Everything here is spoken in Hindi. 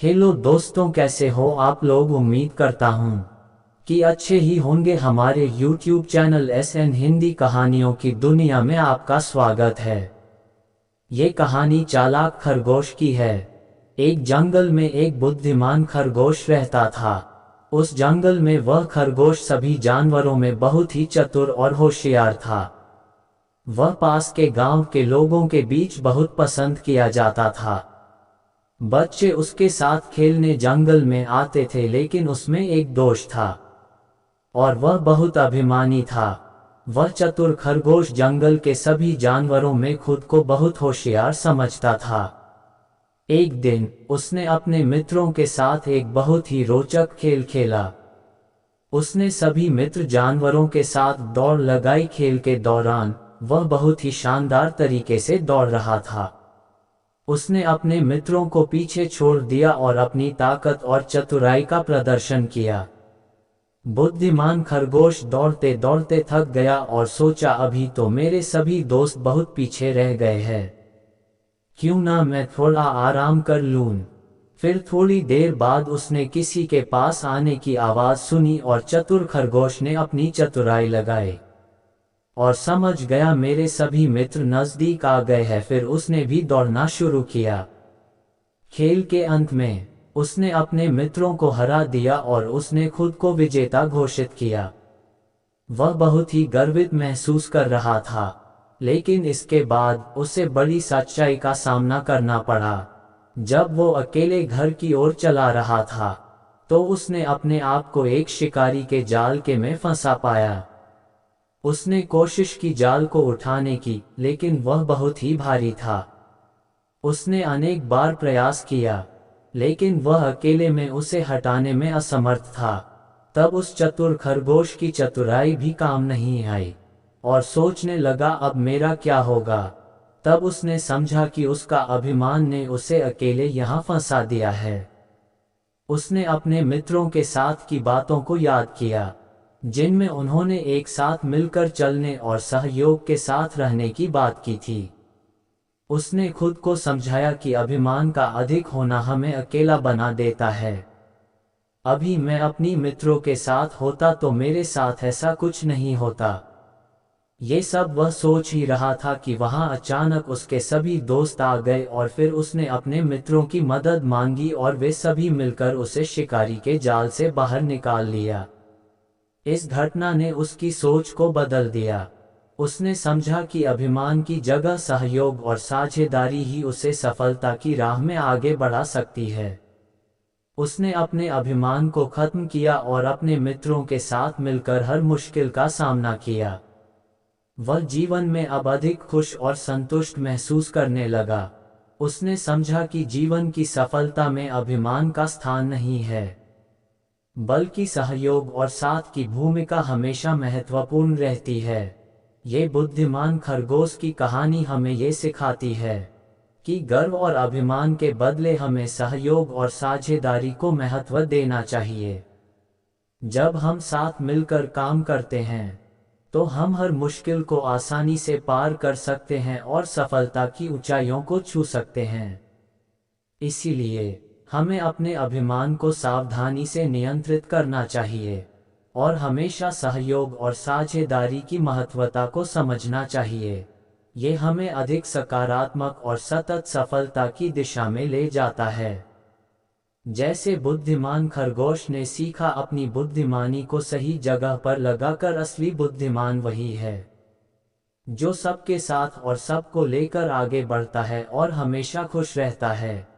हेलो दोस्तों, कैसे हो आप लोग। उम्मीद करता हूँ कि अच्छे ही होंगे। हमारे YouTube चैनल SN हिंदी कहानियों की दुनिया में आपका स्वागत है। ये कहानी चालाक खरगोश की है। एक जंगल में एक बुद्धिमान खरगोश रहता था। उस जंगल में वह खरगोश सभी जानवरों में बहुत ही चतुर और होशियार था। वह पास के गांव के लोगों के बीच बहुत पसंद किया जाता था। बच्चे उसके साथ खेलने जंगल में आते थे, लेकिन उसमें एक दोष था और वह बहुत अभिमानी था। वह चतुर खरगोश जंगल के सभी जानवरों में खुद को बहुत होशियार समझता था। एक दिन उसने अपने मित्रों के साथ एक बहुत ही रोचक खेल खेला। उसने सभी मित्र जानवरों के साथ दौड़ लगाई। खेल के दौरान वह बहुत ही शानदार तरीके से दौड़ रहा था। उसने अपने मित्रों को पीछे छोड़ दिया और अपनी ताकत और चतुराई का प्रदर्शन किया। बुद्धिमान खरगोश दौड़ते दौड़ते थक गया और सोचा, अभी तो मेरे सभी दोस्त बहुत पीछे रह गए हैं, क्यों ना मैं थोड़ा आराम कर लूं। फिर थोड़ी देर बाद उसने किसी के पास आने की आवाज सुनी और चतुर खरगोश ने अपनी चतुराई लगाई और समझ गया मेरे सभी मित्र नजदीक आ गए हैं। फिर उसने भी दौड़ना शुरू किया। खेल के अंत में उसने अपने मित्रों को हरा दिया और उसने खुद को विजेता घोषित किया। वह बहुत ही गर्वित महसूस कर रहा था, लेकिन इसके बाद उसे बड़ी सच्चाई का सामना करना पड़ा। जब वो अकेले घर की ओर चला रहा था, तो उसने अपने आप को एक शिकारी के जाल के में फंसा पाया। उसने कोशिश की जाल को उठाने की, लेकिन वह बहुत ही भारी था। उसने अनेक बार प्रयास किया, लेकिन वह अकेले में उसे हटाने में असमर्थ था। तब उस चतुर खरगोश की चतुराई भी काम नहीं आई और सोचने लगा, अब मेरा क्या होगा। तब उसने समझा कि उसका अभिमान ने उसे अकेले यहाँ फंसा दिया है। उसने अपने मित्रों के साथ की बातों को याद किया, जिनमें उन्होंने एक साथ मिलकर चलने और सहयोग के साथ रहने की बात की थी। उसने खुद को समझाया कि अभिमान का अधिक होना हमें अकेला बना देता है। अभी मैं अपनी मित्रों के साथ होता तो मेरे साथ ऐसा कुछ नहीं होता। ये सब वह सोच ही रहा था कि वहां अचानक उसके सभी दोस्त आ गए और फिर उसने अपने मित्रों की मदद मांगी और वे सभी मिलकर उसे शिकारी के जाल से बाहर निकाल लिया। इस घटना ने उसकी सोच को बदल दिया। उसने समझा कि अभिमान की जगह सहयोग और साझेदारी ही उसे सफलता की राह में आगे बढ़ा सकती है। उसने अपने अभिमान को खत्म किया और अपने मित्रों के साथ मिलकर हर मुश्किल का सामना किया। वह जीवन में अब अधिक खुश और संतुष्ट महसूस करने लगा। उसने समझा कि जीवन की सफलता में अभिमान का स्थान नहीं है, बल्कि सहयोग और साथ की भूमिका हमेशा महत्वपूर्ण रहती है। ये बुद्धिमान खरगोश की कहानी हमें ये सिखाती है कि गर्व और अभिमान के बदले हमें सहयोग और साझेदारी को महत्व देना चाहिए। जब हम साथ मिलकर काम करते हैं, तो हम हर मुश्किल को आसानी से पार कर सकते हैं और सफलता की ऊंचाइयों को छू सकते हैं। इसीलिए हमें अपने अभिमान को सावधानी से नियंत्रित करना चाहिए और हमेशा सहयोग और साझेदारी की महत्वता को समझना चाहिए। ये हमें अधिक सकारात्मक और सतत सफलता की दिशा में ले जाता है। जैसे बुद्धिमान खरगोश ने सीखा, अपनी बुद्धिमानी को सही जगह पर लगाकर असली बुद्धिमान वही है जो सबके साथ और सबको लेकर आगे बढ़ता है और हमेशा खुश रहता है।